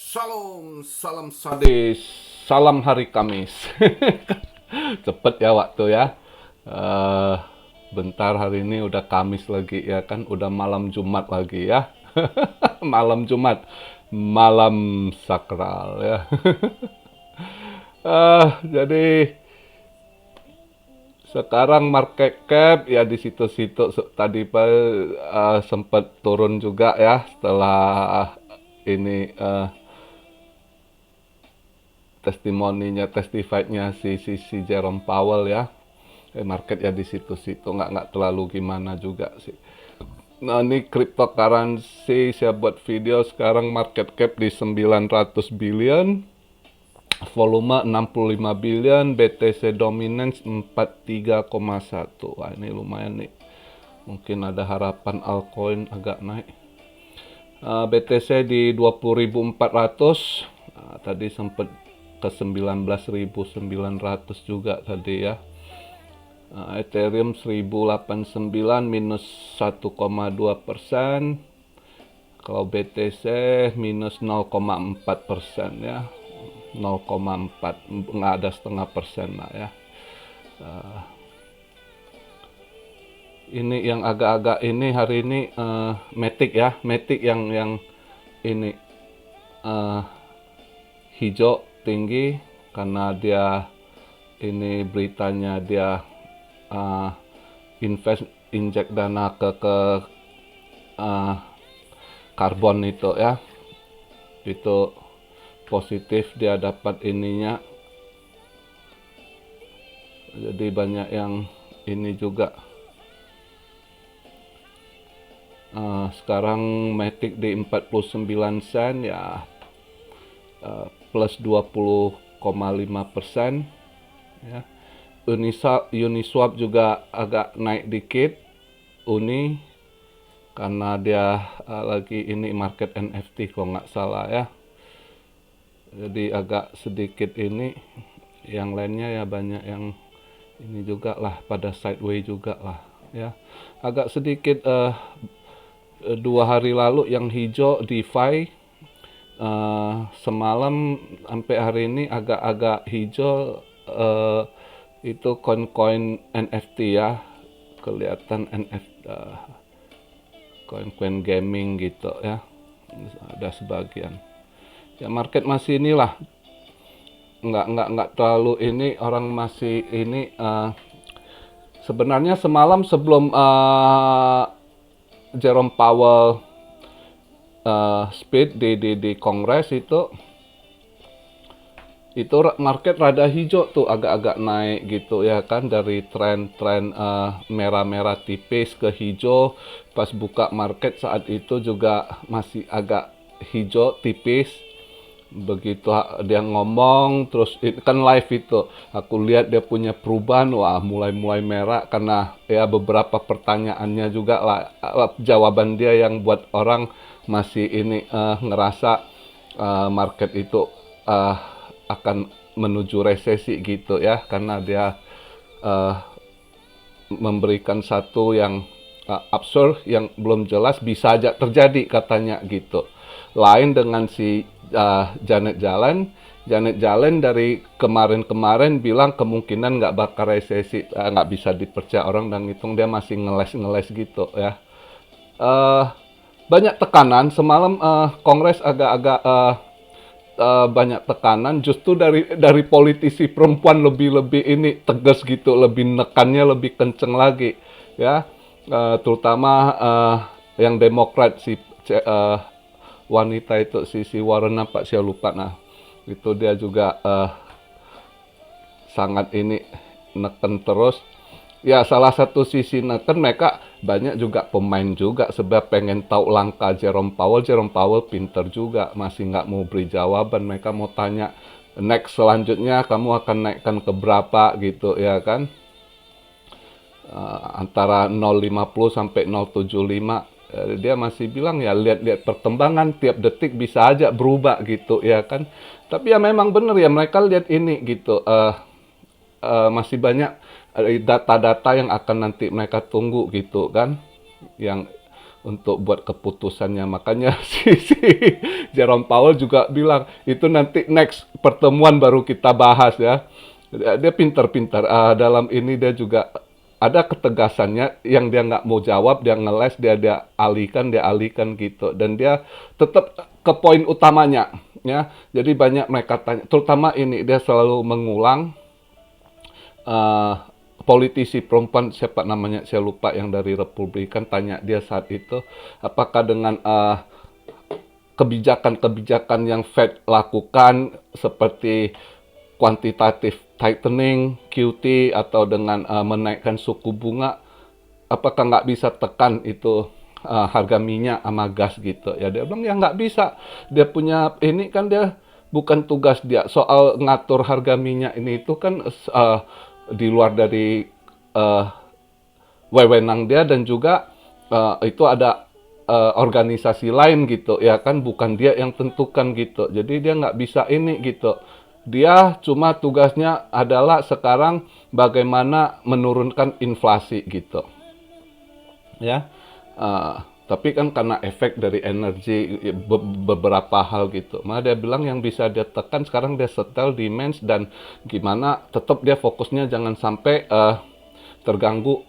Shalom, salam sadis, salam hari Kamis. Cepet ya waktu ya. Eh, Bentar hari ini udah Kamis lagi ya kan, udah malam Jumat lagi ya. Malam Jumat, malam sakral ya. Jadi sekarang market cap ya di situ-situ tadi sempat turun juga ya setelah ini testifiednya si Jerome Powell ya. Market ya di situ-situ nggak terlalu gimana juga sih. Nah ini cryptocurrency saya buat video sekarang market cap di 900 billion, volume 65 billion, BTC dominance 43,1. Wah ini lumayan nih. Mungkin ada harapan altcoin agak naik. BTC di 20.400, tadi sempat ke 19.900 juga tadi ya. Ethereum 1089 minus 1,2%. Kalau BTC minus 0,4% ya. 0,4, nggak ada setengah persen lah ya. Ini yang agak-agak ini hari ini Matic ya, Matic yang ini hijau tinggi karena dia ini beritanya dia injek dana ke karbon itu ya, itu positif dia dapat ininya, jadi banyak yang ini juga. Sekarang Matic di 49 sen ya, plus 20,5% ya. Uniswap juga agak naik dikit, Uni, karena dia lagi ini market NFT kalau nggak salah ya. Jadi agak sedikit ini, yang lainnya ya banyak yang ini juga lah, pada sideways juga lah ya. Agak sedikit 2 hari lalu yang hijau DeFi, semalam sampai hari ini agak-agak hijau, itu koin-koin NFT ya, kelihatan NFT, koin-koin gaming gitu ya, ada sebagian ya. Market masih inilah, nggak terlalu ini, orang masih ini. Sebenarnya semalam sebelum Jerome Powell speech di Kongres itu market rada hijau tuh, agak-agak naik gitu ya kan, dari tren merah-merah tipis ke hijau. Pas buka market saat itu juga masih agak hijau tipis. Begitu dia ngomong terus kan live itu, aku lihat dia punya perubahan, wah mulai merah karena ya beberapa pertanyaannya juga lah, jawaban dia yang buat orang masih ini ngerasa market itu akan menuju resesi gitu ya, karena dia memberikan satu yang absurd, yang belum jelas, bisa aja terjadi katanya gitu. Lain dengan si Janet Yellen dari kemarin bilang kemungkinan nggak bakal resesi, nggak bisa dipercaya orang, dan hitung dia masih ngeles gitu ya. Banyak tekanan semalam, Kongres agak-agak banyak tekanan, justru dari politisi perempuan lebih ini tegas gitu, lebih nekannya lebih kenceng lagi ya. Terutama yang Demokrat, wanita itu, si Warren apa saya lupa, nah itu dia juga sangat ini neken terus ya. Salah satu sisi neken, mereka banyak juga pemain juga sebab pengen tahu langkah Jerome Powell pinter juga, masih nggak mau beri jawaban. Mereka mau tanya next selanjutnya kamu akan naikkan ke berapa gitu ya kan, antara 0,50 sampai 0,75. Dia masih bilang ya lihat-lihat perkembangan, tiap detik bisa aja berubah gitu ya kan. Tapi ya memang benar ya, mereka lihat ini gitu, masih banyak data-data yang akan nanti mereka tunggu gitu kan, yang untuk buat keputusannya. Makanya si Jerome Powell juga bilang itu nanti next pertemuan baru kita bahas ya. Dia pintar-pintar. Dalam ini dia juga ada ketegasannya yang dia nggak mau jawab, dia ngeles, dia alihkan gitu. Dan dia tetap ke poin utamanya ya. Jadi banyak mereka tanya, terutama ini dia selalu mengulang eh, politisi perempuan siapa namanya saya lupa yang dari Republikan tanya dia saat itu apakah dengan kebijakan-kebijakan yang Fed lakukan seperti quantitative tightening, QT atau dengan menaikkan suku bunga apakah nggak bisa tekan itu harga minyak sama gas gitu ya dia bilang ya nggak bisa dia punya ini kan dia bukan tugas dia soal ngatur harga minyak ini itu kan di luar dari wewenang dia dan juga itu ada organisasi lain gitu ya kan bukan dia yang tentukan gitu jadi dia nggak bisa ini gitu dia cuma tugasnya adalah sekarang bagaimana menurunkan inflasi gitu ya. Tapi kan karena efek dari energi beberapa hal gitu. Maka dia bilang yang bisa dia tekan sekarang dia setel demand dan gimana tetap dia fokusnya jangan sampai terganggu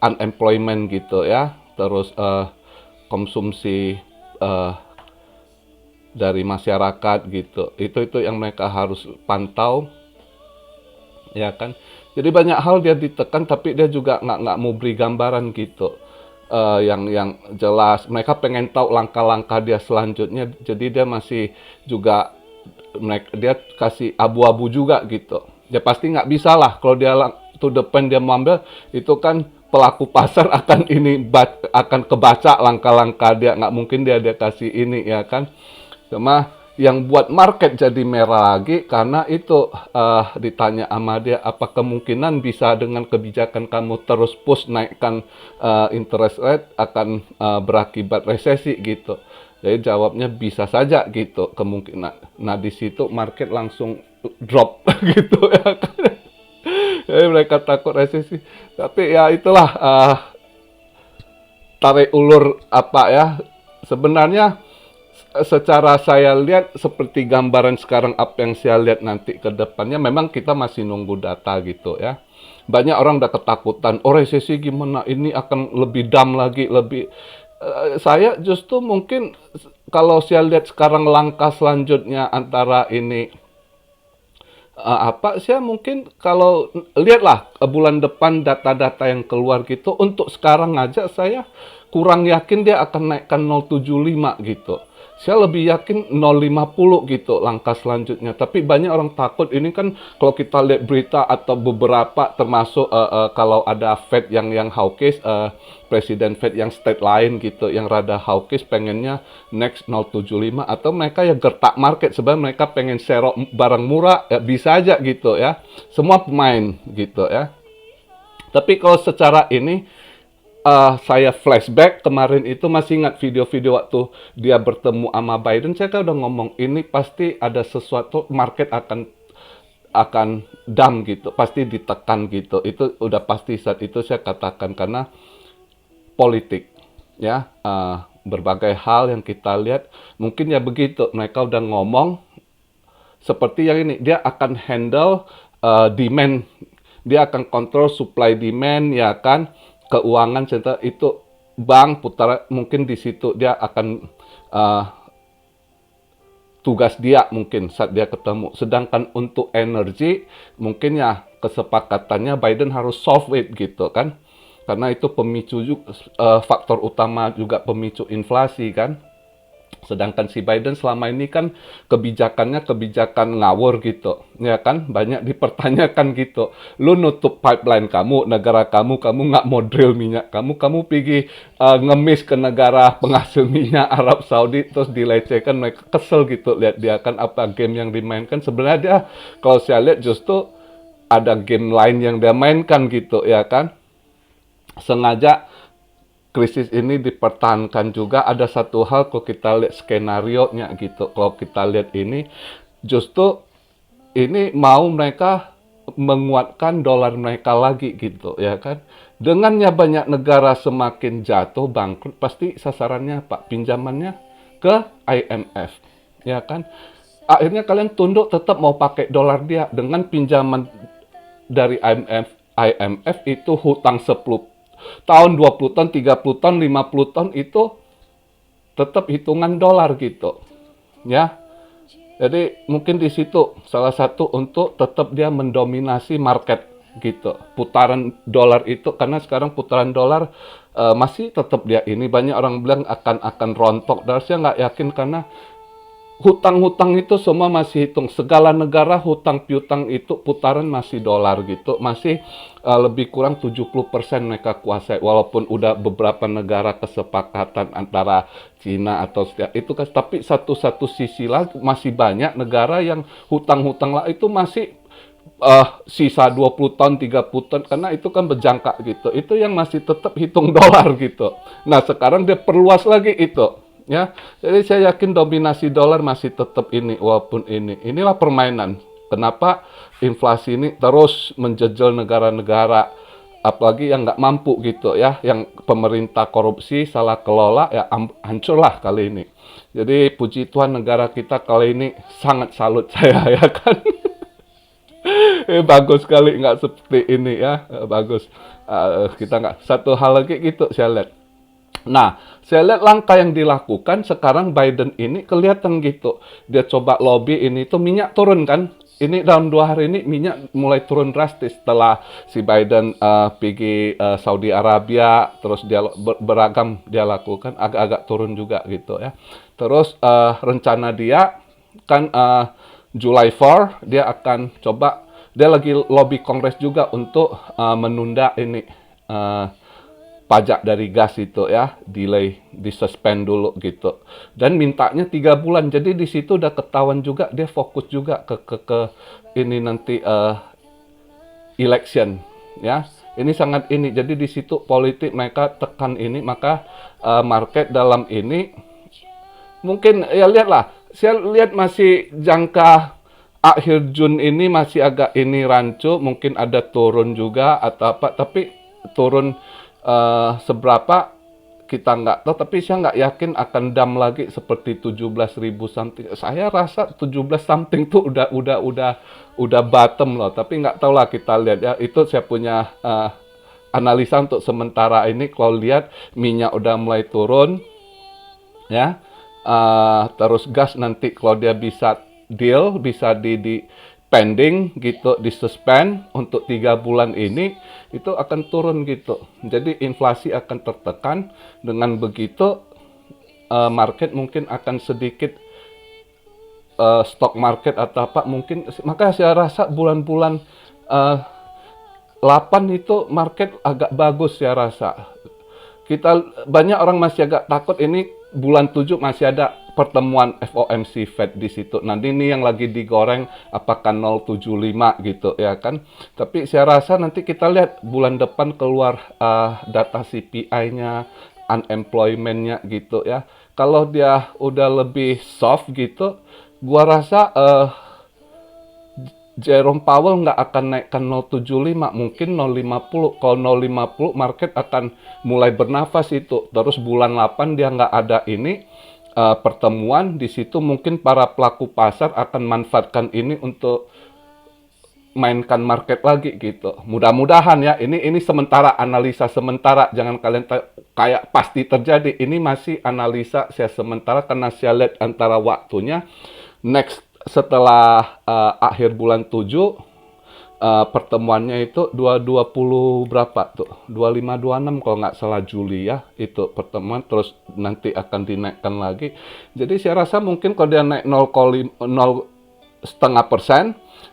unemployment gitu ya. Terus konsumsi dari masyarakat gitu. Itu yang mereka harus pantau ya kan. Jadi banyak hal dia ditekan tapi dia juga nggak mau beri gambaran gitu. Yang jelas mereka pengen tahu langkah-langkah dia selanjutnya jadi dia masih juga dia kasih abu-abu juga gitu ya pasti nggak bisa lah kalau dia to the point dia mau ambil itu kan pelaku pasar akan akan kebaca langkah-langkah dia nggak mungkin dia kasih ini ya kan cuma yang buat market jadi merah lagi karena itu ditanya sama dia apa kemungkinan bisa dengan kebijakan kamu terus push naikkan interest rate akan berakibat resesi gitu. Jadi jawabnya bisa saja gitu kemungkinan. Nah di situ market langsung drop gitu ya kan. Jadi mereka takut resesi. Tapi ya itulah tarik ulur apa ya sebenarnya. Secara saya lihat seperti gambaran sekarang apa yang saya lihat nanti ke depannya memang kita masih nunggu data gitu ya. Banyak orang udah ketakutan, oh resesi gimana ini akan lebih dam lagi, lebih saya justru mungkin kalau saya lihat sekarang langkah selanjutnya antara ini saya mungkin kalau lihatlah bulan depan data-data yang keluar gitu untuk sekarang aja saya kurang yakin dia akan naikkan 0,75 gitu. Saya lebih yakin 0,50 gitu langkah selanjutnya. Tapi banyak orang takut ini kan kalau kita lihat berita atau beberapa termasuk kalau ada Fed yang hawkish, Presiden Fed yang state lain gitu, yang rada hawkish pengennya next 0,75 atau mereka yang gertak market sebenarnya mereka pengen serok barang murah ya bisa aja gitu ya. Semua pemain gitu ya. Tapi kalau secara ini saya flashback kemarin itu masih ingat video-video waktu dia bertemu sama Biden saya kan udah ngomong ini pasti ada sesuatu market akan down gitu pasti ditekan gitu itu udah pasti saat itu saya katakan karena politik ya berbagai hal yang kita lihat mungkin ya begitu mereka udah ngomong seperti yang ini dia akan handle demand dia akan kontrol supply demand ya kan keuangan itu bank putar mungkin di situ dia akan tugas dia mungkin saat dia ketemu sedangkan untuk energi mungkin ya kesepakatannya Biden harus solve it gitu kan karena itu pemicu juga, faktor utama juga pemicu inflasi kan sedangkan si Biden selama ini kan kebijakannya kebijakan ngawur gitu ya kan banyak dipertanyakan gitu lu nutup pipeline kamu negara kamu nggak mau drill minyak kamu pergi ngemis ke negara penghasil minyak Arab Saudi terus dilecehkan mereka kesel gitu lihat dia kan apa game yang dimainkan sebenarnya dia kalau saya lihat justru ada game lain yang dia mainkan gitu ya kan sengaja krisis ini dipertahankan juga ada satu hal kalau kita lihat skenario-nya gitu. Kalau kita lihat ini justru ini mau mereka menguatkan dolar mereka lagi gitu ya kan. Dengannya banyak negara semakin jatuh bangkrut, pasti sasarannya Pak pinjamannya ke IMF ya kan. Akhirnya kalian tunduk tetap mau pakai dolar dia dengan pinjaman dari IMF itu hutang 10 tahun, 20 tahun, 30 tahun, 50 tahun itu tetap hitungan dolar gitu. Ya. Jadi mungkin di situ salah satu untuk tetap dia mendominasi market gitu. Putaran dolar itu karena sekarang putaran dolar masih tetap dia ini banyak orang bilang akan rontok. Dan saya nggak yakin karena hutang-hutang itu semua masih hitung. Segala negara hutang piutang itu putaran masih dolar gitu. Masih lebih kurang 70% mereka kuasai. Walaupun udah beberapa negara kesepakatan antara Cina atau itu kan. Tapi satu sisi lagi masih banyak negara yang hutang-hutang lah itu masih sisa 20 tahun, 30 tahun. Karena itu kan berjangka gitu. Itu yang masih tetap hitung dolar gitu. Nah sekarang dia perluas lagi itu. Ya, jadi saya yakin dominasi dolar masih tetap ini, walaupun inilah permainan. Kenapa inflasi ini terus menjejel negara-negara, apalagi yang nggak mampu gitu ya, yang pemerintah korupsi, salah kelola, ya hancurlah kali ini. Jadi puji Tuhan negara kita kali ini sangat salut saya ya kan. Bagus sekali nggak seperti ini ya, bagus. Kita nggak satu hal lagi gitu saya lihat. Nah, saya lihat langkah yang dilakukan sekarang Biden ini kelihatan gitu. Dia coba lobby ini tuh minyak turun kan. Ini dalam 2 hari ini minyak mulai turun drastis setelah si Biden pergi Saudi Arabia. Terus dia beragam dia lakukan agak-agak turun juga gitu ya. Terus rencana dia kan July 4 dia akan coba. Dia lagi lobby Kongres juga untuk menunda ini pajak dari gas itu ya, delay, disuspend dulu gitu. Dan mintanya 3 bulan. Jadi di situ udah ketahuan juga dia fokus juga ke ini nanti election ya. Ini sangat ini. Jadi di situ politik mereka tekan ini, maka market dalam ini mungkin ya lihatlah. Saya lihat masih jangka akhir Jun ini masih agak ini rancu, mungkin ada turun juga atau apa, tapi turun seberapa kita nggak tahu, tapi saya nggak yakin akan dam lagi seperti 17.000 something. Saya rasa 17 something tuh udah bottom loh, tapi nggak tahu lah, kita lihat ya. Itu saya punya analisa untuk sementara ini. Kalau lihat minyak udah mulai turun ya, terus gas nanti kalau dia bisa deal, bisa di pending gitu, disuspend untuk 3 bulan ini, itu akan turun gitu. Jadi inflasi akan tertekan. Dengan begitu market mungkin akan sedikit stock market atau apa mungkin. Maka saya rasa bulan-bulan 8 itu market agak bagus saya rasa. Banyak orang masih agak takut ini bulan 7 masih ada pertemuan FOMC Fed di situ. Nanti ini yang lagi digoreng apakah 0,75 gitu ya kan. Tapi saya rasa nanti kita lihat bulan depan keluar data CPI-nya, unemployment-nya gitu ya. Kalau dia udah lebih soft gitu, gua rasa Jerome Powell nggak akan naikkan 0,75, mungkin 0,50. Kalau 0,50 market akan mulai bernafas itu. Terus bulan 8 dia nggak ada ini pertemuan di situ, mungkin para pelaku pasar akan manfaatkan ini untuk mainkan market lagi gitu. Mudah-mudahan ya, ini sementara, analisa sementara, jangan kalian kayak pasti terjadi. Ini masih analisa saya sementara karena saya lihat antara waktunya next setelah akhir bulan 7 pertemuannya itu 220 berapa tuh, 25-26 kalau nggak salah Juli ya, itu pertemuan. Terus nanti akan dinaikkan lagi. Jadi saya rasa mungkin kalau dia naik 0,5%,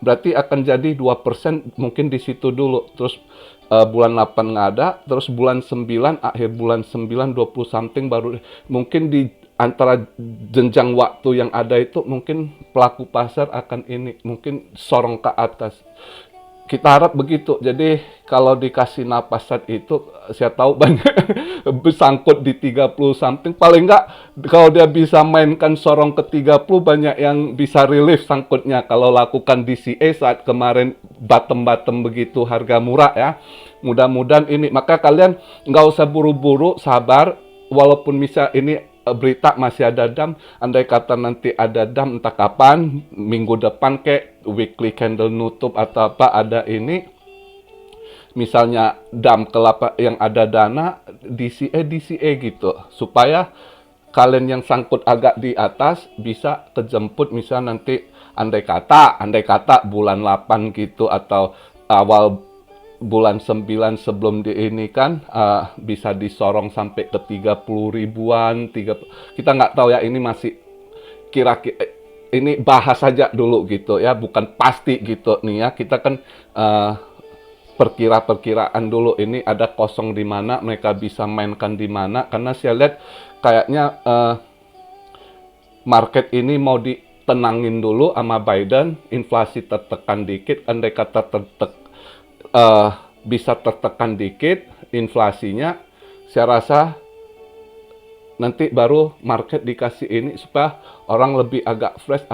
berarti akan jadi 2% mungkin di situ dulu. Terus bulan 8 nggak ada, terus bulan 9, akhir bulan 9 20 something baru mungkin di antara jenjang waktu yang ada itu mungkin pelaku pasar akan ini mungkin sorong ke atas. Kita harap begitu. Jadi kalau dikasih napas saat itu, saya tahu banyak bersangkut di 30 something. Paling enggak kalau dia bisa mainkan sorong ke 30, banyak yang bisa relief sangkutnya. Kalau lakukan DCA saat kemarin bottom-bottom begitu harga murah ya. Mudah-mudahan ini. Maka kalian nggak usah buru-buru, sabar. Walaupun misal ini berita masih ada dam, andai kata nanti ada dam entah kapan, minggu depan kayak weekly candle nutup atau apa ada ini, misalnya dam kelapa yang ada dana DCA gitu, supaya kalian yang sangkut agak di atas bisa kejemput, misal nanti andai kata bulan 8 gitu atau awal bulan 9 sebelum di ini kan bisa disorong sampai ke 30 ribuan, kita nggak tahu ya, ini masih kira-kira, ini bahas saja dulu gitu ya, bukan pasti gitu nih ya, kita kan perkiraan dulu, ini ada kosong di mana, mereka bisa mainkan di mana, karena saya lihat kayaknya market ini mau ditenangin dulu sama Biden, inflasi tertekan dikit, andai kata bisa tertekan dikit inflasinya, saya rasa nanti baru market dikasih ini supaya orang lebih agak fresh,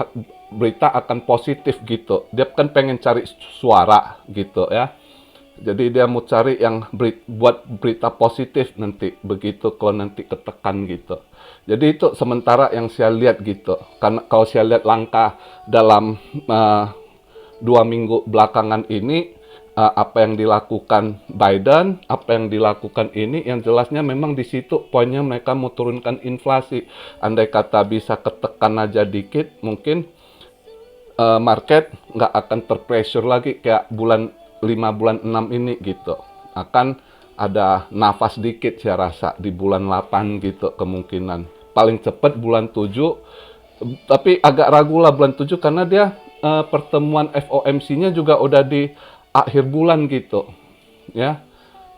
berita akan positif gitu. Dia kan pengen cari suara gitu ya. Jadi dia mau cari yang buat berita positif nanti begitu kalau nanti ketekan gitu. Jadi itu sementara yang saya lihat gitu. Karena kalau saya lihat langkah dalam 2 minggu belakangan ini, apa yang dilakukan Biden, apa yang dilakukan ini, yang jelasnya memang di situ poinnya mereka mau turunkan inflasi. Andai kata bisa ketekan aja dikit, mungkin market nggak akan terpressure lagi kayak bulan 5 bulan 6 ini gitu. Akan ada nafas dikit saya rasa di bulan 8 gitu kemungkinan. Paling cepat bulan 7, tapi agak ragu lah bulan 7 karena dia pertemuan FOMC-nya juga udah di akhir bulan gitu ya.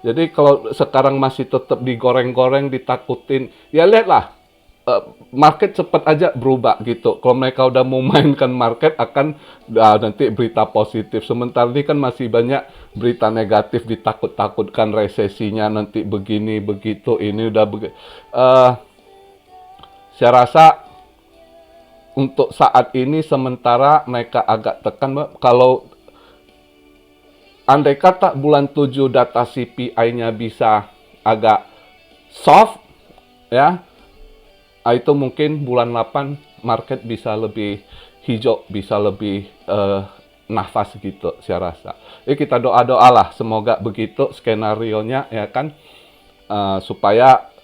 Jadi kalau sekarang masih tetap digoreng-goreng, ditakutin, ya lihatlah market cepat aja berubah gitu. Kalau mereka udah mau mainkan market akan nanti berita positif. Sementara ini kan masih banyak berita negatif, ditakut-takutkan resesinya nanti begini begitu, ini udah saya rasa untuk saat ini sementara mereka agak tekan. Kalau andai kata bulan 7 data CPI-nya bisa agak soft ya, itu mungkin bulan 8 market bisa lebih hijau, bisa lebih nafas gitu saya rasa. Kita doa-doa lah semoga begitu skenario-nya ya kan, supaya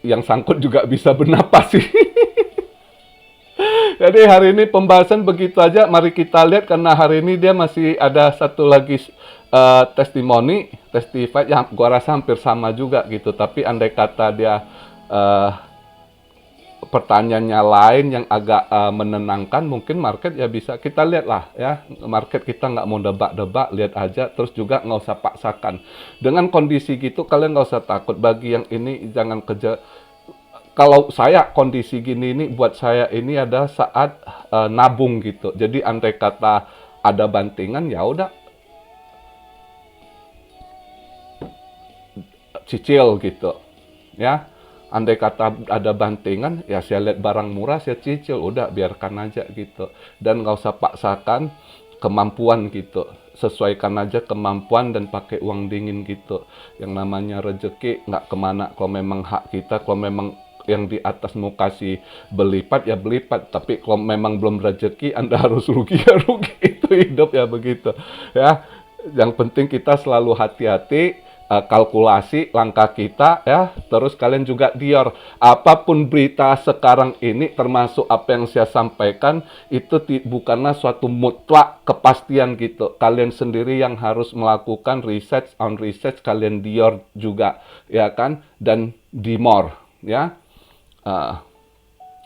yang sangkut juga bisa bernapas sih. Jadi hari ini pembahasan begitu aja. Mari kita lihat karena hari ini dia masih ada satu lagi testify yang gua rasa hampir sama juga gitu. Tapi andai kata dia pertanyaannya lain yang agak menenangkan, mungkin market ya bisa kita lihat lah ya. Market kita nggak mau debak-debak, lihat aja. Terus juga nggak usah paksakan. Dengan kondisi gitu kalian nggak usah takut. Bagi yang ini jangan kejar. Kalau saya kondisi gini ini buat saya ini ada saat nabung gitu. Jadi andai kata ada bantingan ya udah cicil gitu. Ya. Andai kata ada bantingan ya saya lihat barang murah saya cicil, udah biarkan aja gitu. Dan nggak usah paksakan kemampuan gitu. Sesuaikan aja kemampuan dan pakai uang dingin gitu. Yang namanya rezeki nggak kemana. Kalau memang hak kita, kalau memang yang di atas mau kasih berlipat ya berlipat, tapi kalau memang belum rezeki Anda harus rugi ya rugi. Itu hidup ya begitu ya. Yang penting kita selalu hati-hati, kalkulasi langkah kita ya. Terus kalian juga Dior, apapun berita sekarang ini termasuk apa yang saya sampaikan itu bukanlah suatu mutlak kepastian gitu. Kalian sendiri yang harus melakukan research on research, kalian Dior juga ya kan, dan Dimor ya.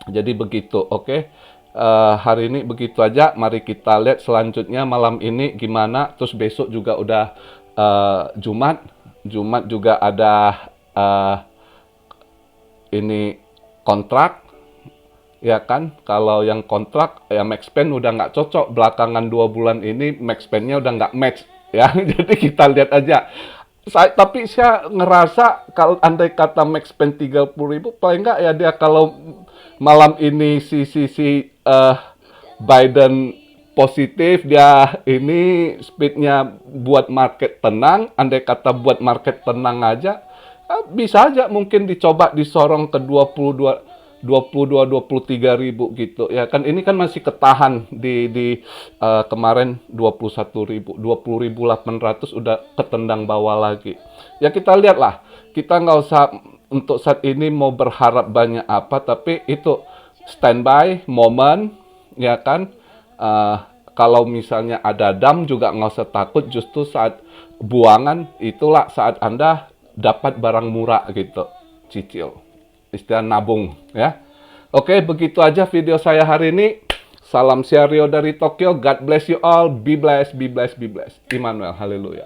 Jadi begitu, oke. Hari ini begitu aja. Mari kita lihat selanjutnya malam ini gimana. Terus besok juga udah Jumat. Jumat juga ada ini kontrak, ya kan? Kalau yang kontrak ya Maxpen udah nggak cocok. Belakangan 2 bulan ini Maxpen-nya udah nggak match ya. Jadi kita lihat aja. Tapi saya ngerasa kalau andai kata max spend 30.000, paling nggak ya dia kalau malam ini Biden positif, dia ini speednya buat market tenang. Andai kata buat market tenang aja, bisa aja mungkin dicoba disorong ke 23.000 gitu ya kan. Ini kan masih ketahan di kemarin 21.000, 20.800 udah ketendang bawah lagi. Ya kita lihat lah, kita nggak usah untuk saat ini mau berharap banyak apa, tapi itu standby momen ya kan. Kalau misalnya ada dam juga nggak usah takut, justru saat buangan itulah saat Anda dapat barang murah gitu, cicil, istilah nabung ya. Oke, begitu aja video saya hari ini. Salam Siario dari Tokyo. God bless you all. Be blessed, be blessed, be blessed. Immanuel, haleluya.